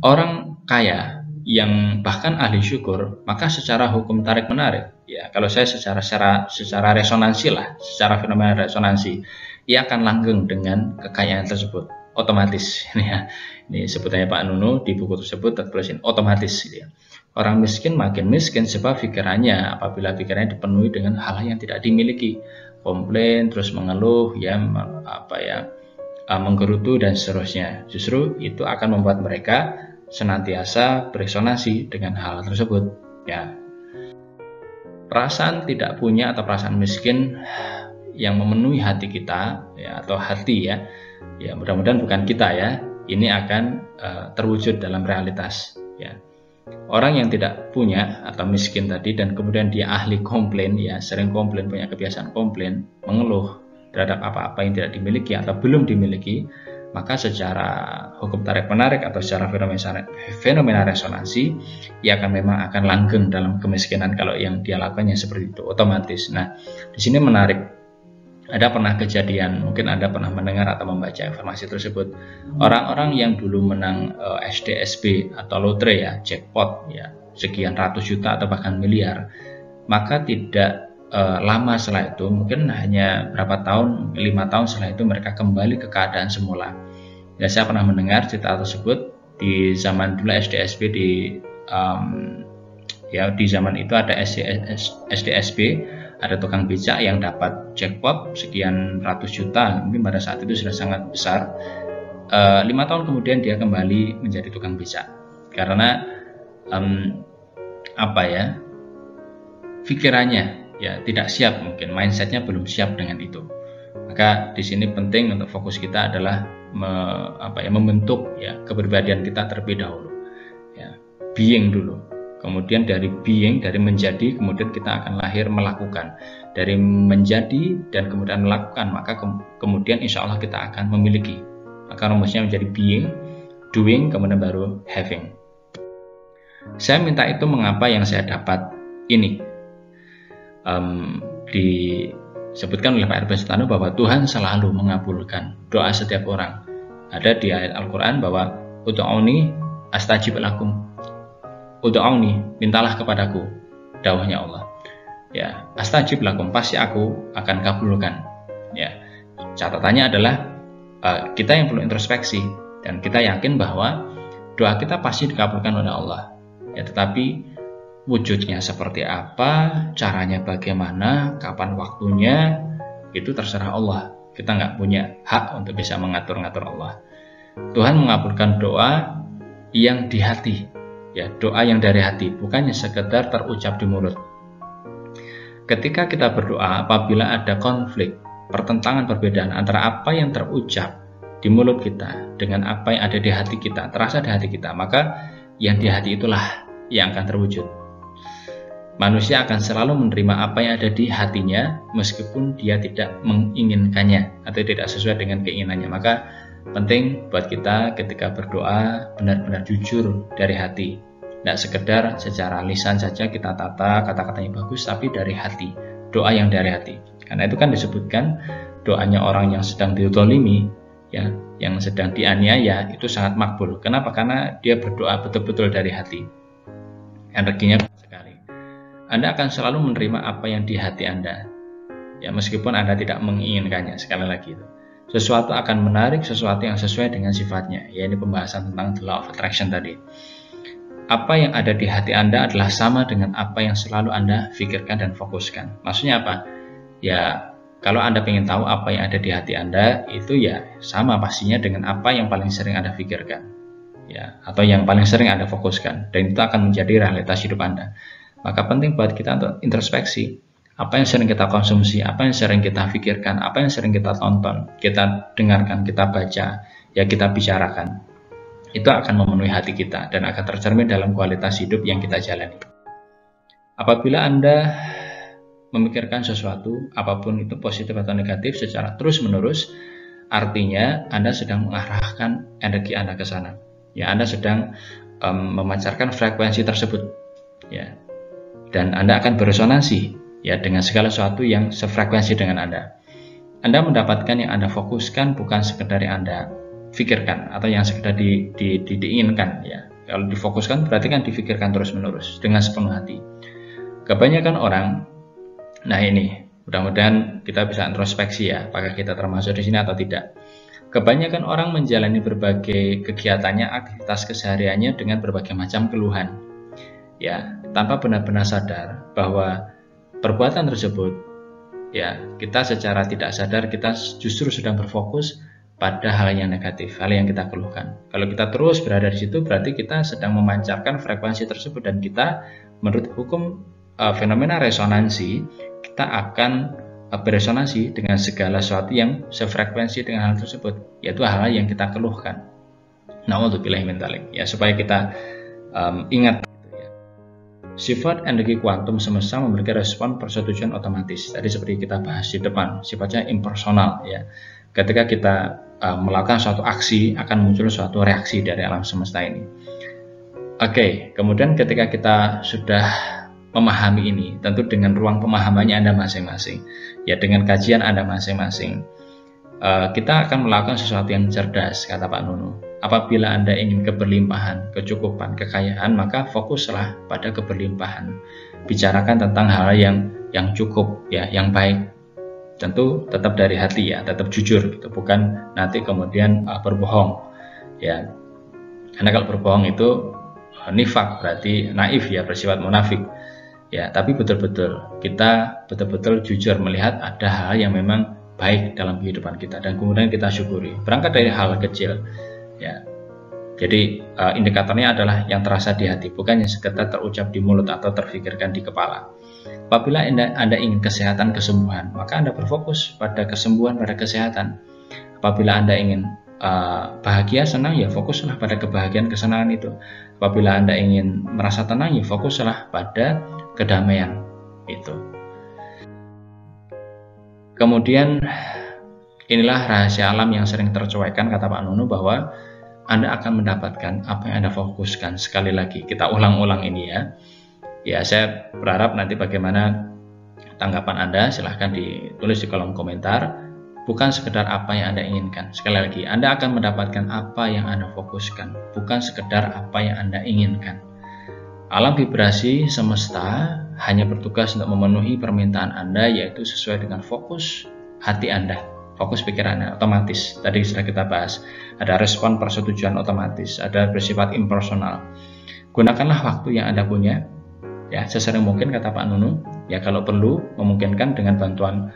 orang kaya yang bahkan ahli syukur, maka secara hukum tarik menarik, ya kalau saya secara resonansi lah, secara fenomena resonansi, ia akan langgeng dengan kekayaan tersebut, otomatis. Ini sebutannya Pak Nunu di buku tersebut tertulisin otomatis. Gitu ya. Orang miskin makin miskin sebab pikirannya, apabila pikirannya dipenuhi dengan hal yang tidak dimiliki, komplain, terus mengeluh, ya menggerutu dan seterusnya. Justru itu akan membuat mereka senantiasa beresonansi dengan hal tersebut. Ya, perasaan tidak punya atau perasaan miskin yang memenuhi hati kita, ya, atau hati ya mudah-mudahan bukan kita ya, ini akan terwujud dalam realitas. Ya, orang yang tidak punya atau miskin tadi dan kemudian dia ahli komplain, ya sering komplain, punya kebiasaan komplain, mengeluh terhadap apa-apa yang tidak dimiliki atau belum dimiliki, maka secara hukum tarik menarik atau secara fenomena resonansi, ia memang akan langgeng dalam kemiskinan kalau yang dia lakukannya seperti itu, otomatis. Nah, di sini menarik, ada pernah kejadian, mungkin Anda pernah mendengar atau membaca informasi tersebut, orang-orang yang dulu menang SDSB atau lotre, ya jackpot, ya sekian ratus juta atau bahkan miliar, maka tidak lama setelah itu, mungkin hanya berapa tahun, 5 tahun setelah itu mereka kembali ke keadaan semula. Ya, saya pernah mendengar cerita tersebut di zaman dulu SDSB di zaman itu ada SDSB, ada tukang becak yang dapat jackpot sekian ratus juta, mungkin pada saat itu sudah sangat besar. 5 tahun kemudian dia kembali menjadi tukang becak karena pikirannya ya tidak siap, mungkin mindsetnya belum siap dengan itu. Maka di sini penting untuk fokus kita adalah membentuk ya kepribadian kita terlebih dahulu, ya being dulu, kemudian dari being, dari menjadi, kemudian kita akan lahir melakukan, dari menjadi dan kemudian melakukan, maka kemudian insya Allah kita akan memiliki. Maka rumusnya menjadi being, doing, kemudian baru having. Saya minta itu mengapa yang saya dapat ini disebutkan oleh Pak R.B. Sutarno bahwa Tuhan selalu mengabulkan doa setiap orang. Ada di ayat Al-Quran bahwa Ud'uni astajib lakum, Ud'uni, mintalah kepadaku, dawuhnya Allah. Ya, astajib lakum, pasti aku akan kabulkan. Ya, catatannya adalah kita yang perlu introspeksi dan kita yakin bahwa doa kita pasti dikabulkan oleh Allah. Ya, tetapi wujudnya seperti apa, caranya bagaimana, kapan waktunya, itu terserah Allah. Kita nggak punya hak untuk bisa mengatur-ngatur Allah. Tuhan mengabulkan doa yang di hati, ya doa yang dari hati, bukannya sekedar terucap di mulut. Ketika kita berdoa, apabila ada konflik, pertentangan, perbedaan antara apa yang terucap di mulut kita dengan apa yang ada di hati kita, terasa di hati kita, maka yang di hati itulah yang akan terwujud. Manusia akan selalu menerima apa yang ada di hatinya meskipun dia tidak menginginkannya atau tidak sesuai dengan keinginannya. Maka penting buat kita ketika berdoa benar-benar jujur dari hati. Tidak sekedar secara lisan saja kita tata kata-katanya bagus, tapi dari hati, doa yang dari hati. Karena itu kan disebutkan doanya orang yang sedang dizalimi, ya, yang sedang dianiaya itu sangat makbul. Kenapa? Karena dia berdoa betul-betul dari hati. Energinya sekali. Anda akan selalu menerima apa yang di hati Anda, ya meskipun Anda tidak menginginkannya. Sekali lagi itu, sesuatu akan menarik sesuatu yang sesuai dengan sifatnya. Ya, ini pembahasan tentang the law of attraction tadi. Apa yang ada di hati Anda adalah sama dengan apa yang selalu Anda pikirkan dan fokuskan. Maksudnya apa? Ya, kalau Anda ingin tahu apa yang ada di hati Anda, itu ya sama pastinya dengan apa yang paling sering Anda pikirkan, ya, atau yang paling sering Anda fokuskan, dan itu akan menjadi realitas hidup Anda. Maka penting buat kita untuk introspeksi. Apa yang sering kita konsumsi, apa yang sering kita pikirkan, apa yang sering kita tonton, kita dengarkan, kita baca, ya kita bicarakan. Itu akan memenuhi hati kita dan akan tercermin dalam kualitas hidup yang kita jalani. Apabila Anda memikirkan sesuatu, apapun itu positif atau negatif secara terus-menerus, artinya Anda sedang mengarahkan energi Anda ke sana. Ya, Anda sedang memancarkan frekuensi tersebut. Ya. Dan Anda akan beresonansi ya dengan segala sesuatu yang sefrekuensi dengan Anda. Anda mendapatkan yang Anda fokuskan bukan sekedar yang Anda pikirkan atau yang sekedar diinginkan, ya. Kalau difokuskan berarti kan difikirkan terus-menerus dengan sepenuh hati. Kebanyakan orang, nah ini mudah-mudahan kita bisa introspeksi ya, apakah kita termasuk di sini atau tidak. Kebanyakan orang menjalani berbagai kegiatannya, aktivitas kesehariannya dengan berbagai macam keluhan, ya, tanpa benar-benar sadar bahwa perbuatan tersebut, ya, kita secara tidak sadar kita justru sedang berfokus pada hal yang negatif, hal yang kita keluhkan. Kalau kita terus berada di situ, berarti kita sedang memancarkan frekuensi tersebut, dan kita menurut hukum fenomena resonansi, kita akan beresonansi dengan segala sesuatu yang sefrekuensi dengan hal tersebut, yaitu hal yang kita keluhkan. Na'udzubillahi min dzalik. Ya, supaya kita ingat, sifat energi kuantum semesta memiliki respon persetujuan otomatis. Tadi seperti kita bahas di depan, sifatnya impersonal, ya. Ketika kita melakukan suatu aksi, akan muncul suatu reaksi dari alam semesta ini. Oke, kemudian ketika kita sudah memahami ini, tentu dengan ruang pemahamannya Anda masing-masing, ya, dengan kajian Anda masing-masing, kita akan melakukan sesuatu yang cerdas, kata Pak Nunu. Apabila Anda ingin keberlimpahan, kecukupan, kekayaan, maka fokuslah pada keberlimpahan. Bicarakan tentang hal yang cukup, ya, yang baik. Tentu tetap dari hati, ya, tetap jujur, gitu. Bukan nanti kemudian berbohong, ya. Karena kalau berbohong itu nifak, berarti naif, ya, bersifat munafik, ya. Tapi betul-betul kita betul-betul jujur melihat ada hal yang memang baik dalam kehidupan kita, dan kemudian kita syukuri. Berangkat dari hal kecil, ya. Jadi indikatornya adalah yang terasa di hati, bukan yang sekedar terucap di mulut atau terfikirkan di kepala. Apabila Anda ingin kesehatan, kesembuhan, maka Anda berfokus pada kesembuhan, pada kesehatan. Apabila Anda ingin bahagia, senang, ya fokuslah pada kebahagiaan, kesenangan itu. Apabila Anda ingin merasa tenang, ya fokuslah pada kedamaian itu. Kemudian inilah rahasia alam yang sering tercuaikan, kata Pak Nunu, bahwa Anda akan mendapatkan apa yang Anda fokuskan. Sekali lagi kita ulang-ulang ini, ya. Ya, saya berharap nanti bagaimana tanggapan Anda, silahkan ditulis di kolom komentar. Bukan sekedar apa yang Anda inginkan. Sekali lagi, Anda akan mendapatkan apa yang Anda fokuskan, bukan sekedar apa yang Anda inginkan. Alam vibrasi semesta hanya bertugas untuk memenuhi permintaan Anda, yaitu sesuai dengan fokus hati Anda, fokus pikiran Anda. Otomatis, tadi sudah kita bahas, ada respon persetujuan otomatis, ada bersifat impersonal. Gunakanlah waktu yang Anda punya, ya, sesering mungkin, kata Pak Nunu, ya, kalau perlu memungkinkan dengan bantuan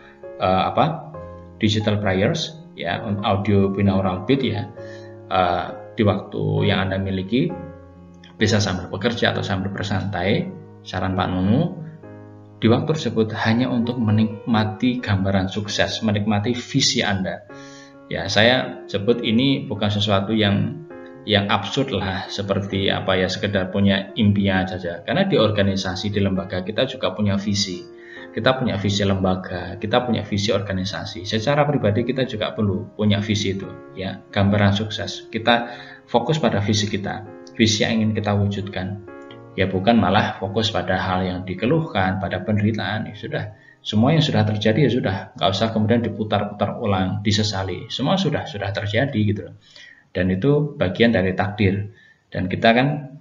digital prayers, ya, audio binaural beat, ya, di waktu yang Anda miliki, bisa sambil bekerja atau sambil bersantai. Saran Pak Nunu, di waktu tersebut hanya untuk menikmati gambaran sukses, menikmati visi Anda. Ya, saya sebut ini bukan sesuatu yang absurd lah, seperti apa, ya, sekedar punya impian saja. Karena di organisasi, di lembaga kita juga punya visi. Kita punya visi lembaga, kita punya visi organisasi. Secara pribadi kita juga perlu punya visi itu, ya, gambaran sukses. Kita fokus pada visi kita, visi yang ingin kita wujudkan. Ya, bukan malah fokus pada hal yang dikeluhkan, pada penderitaan. Ya sudah, semua yang sudah terjadi ya sudah, nggak usah kemudian diputar-putar ulang, disesali. Semua sudah terjadi, gitu. Dan itu bagian dari takdir. Dan kita kan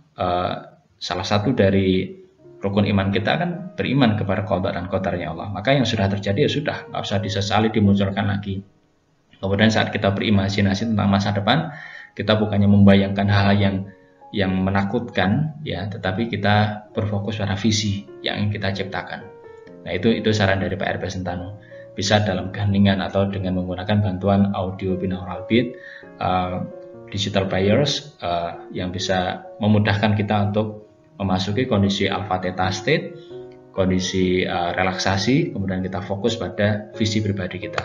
salah satu dari rukun iman kita kan beriman kepada qada dan qadarnya Allah. Maka yang sudah terjadi ya sudah, nggak usah disesali, dimunculkan lagi. Kemudian saat kita berimajinasi tentang masa depan, kita bukannya membayangkan hal yang menakutkan, ya, tetapi kita berfokus pada visi yang ingin kita ciptakan. Nah, itu saran dari Pak RP Sentanu. Bisa dalam keheningan atau dengan menggunakan bantuan audio binaural beat, digital players, yang bisa memudahkan kita untuk memasuki kondisi alpha theta state, kondisi relaksasi, kemudian kita fokus pada visi pribadi kita.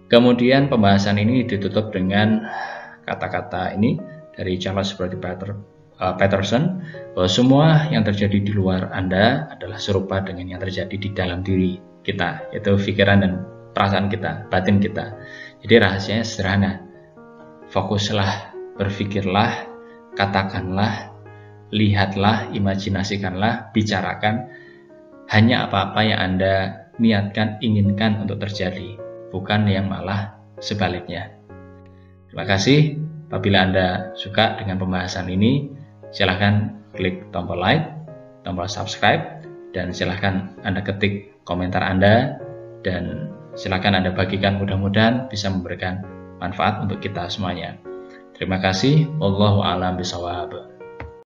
Kemudian pembahasan ini ditutup dengan kata-kata ini dari Charles Bradley Patterson, bahwa semua yang terjadi di luar Anda adalah serupa dengan yang terjadi di dalam diri kita, yaitu pikiran dan perasaan kita, batin kita. Jadi rahasianya sederhana, fokuslah, berpikirlah, katakanlah, lihatlah, imajinasikanlah, bicarakan hanya apa-apa yang Anda niatkan, inginkan untuk terjadi, bukan yang malah sebaliknya. Terima kasih. Apabila Anda suka dengan pembahasan ini, silahkan klik tombol like, tombol subscribe, dan silahkan Anda ketik komentar Anda, dan silahkan Anda bagikan, mudah-mudahan bisa memberikan manfaat untuk kita semuanya. Terima kasih. Wallahu a'lam bishawab.